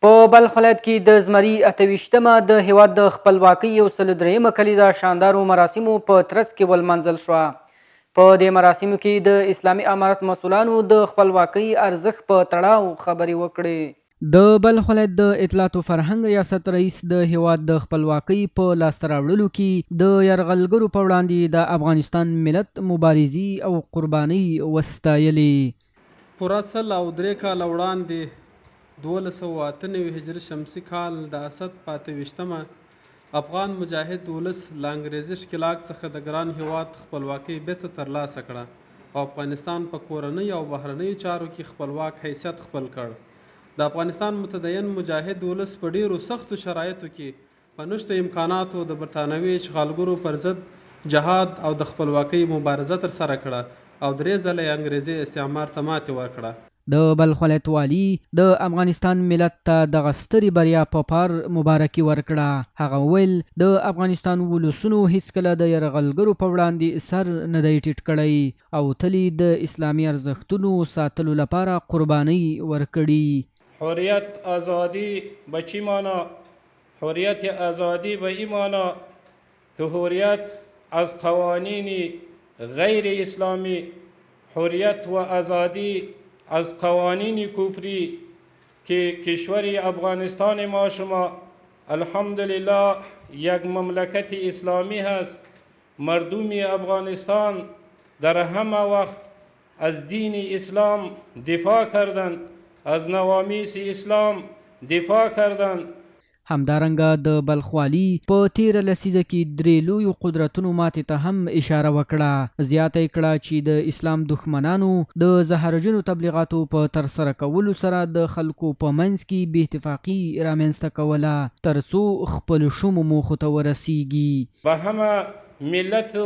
په بلخ ولایت کې د زمري 28مه د هیواد د خپلواکۍ 103مه کلیزه شاندارو مراسمو په ترڅ کې ولمانځل شوه. په دې مراسمو کې د اسلامي امارت مسؤلانو د خپلواکۍ ارزښت په تړاو خبرې وکړې. د بلخ ولایت د اطلاعات او فرهنګ ریاست رئیس د هیواد د خپلواکۍ په لاسته راوړلو کې د یرغلګرو په وړاندې د افغانستان ملت مبارزې او قربانۍ وستایلې. پوره 103 کاله وړاندې 1298 هجري شمسي کال د اسد 28مه افغان مجاهد ولس له انګریزي ښکېلاک څخه د ګران هیواد خپلواکۍ بیرته ترلاسه کړه او افغانستان په کورنۍ او بهرنیو چارو کې خپلواک حیثیت خپل کړ. د افغانستان متدین مجاهد ولس په ډیرو سختو شرایطو کې په نشته امکاناتو د برطانوي اشغالګرو پر ضد جهاد او د خپلواکۍ مبارزه ترسره کړه او 3 ځله یې انګریزي استعمار ته ماتې ورکړه. د بلخ ولایت والي د افغانستان ملت ته دغه سترې بریا په پار مبارکي ورکړه. هغه وویل د افغانستان ولسونو هیڅکله د یرغلګرو په وړاندې سر نه دی ټیټ کړی او تل د اسلامي ارزښتونو ساتلو لپاره قربانۍ ورکړي. حریت آزادی به چی مانا؟ حریت آزادی به این مانا که حریت از قوانین غیر اسلامی، حریت و آزادی از قوانین کفری که کشور افغانستان ما شما الحمدلله یک مملکت اسلامی هست. مردم افغانستان در همه وقت از دین اسلام دفاع کردند، از نوامیس اسلام دفاع کردند. همدارنګه د بلخ والي په تیره لسیزه کې 3 لویو قدرتونو ماتې ته هم اشاره وکړه. زیاته یې کړه چې د اسلام دښمنانو د زهرجنو تبلیغاتو په ترسره کولو سره د خلکو په منځ کې بې اتفاقي رامنځته کوله ترڅو خپل شومو موخو ته ورسیږي. به همه ملت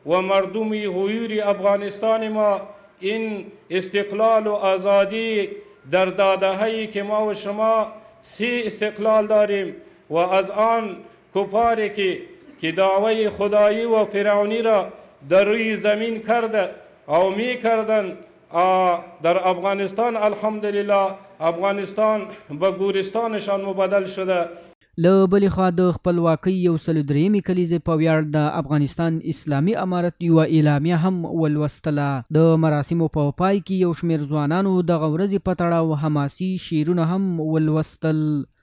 و مردم غیور افغانستان ما این استقلال و آزادی در داده‌هایی که ما و شما 3 استقلال داریم و از آن کفاری که دعوی خدایی و فرعونی را در روی زمین کرده او می کردن در افغانستان الحمدلله افغانستان به گورستانشان مبدل شده. له بلې خوا د خپلواکۍ 103مې کلیزې په ویاړ د افغانستان اسلامي امارت یوه اعلامیه هم ولوستله. د مراسمو په پای کې یو شمېر ځوانانو دغه ورځې په تړاو حماسي شعرونه هم ولوستل.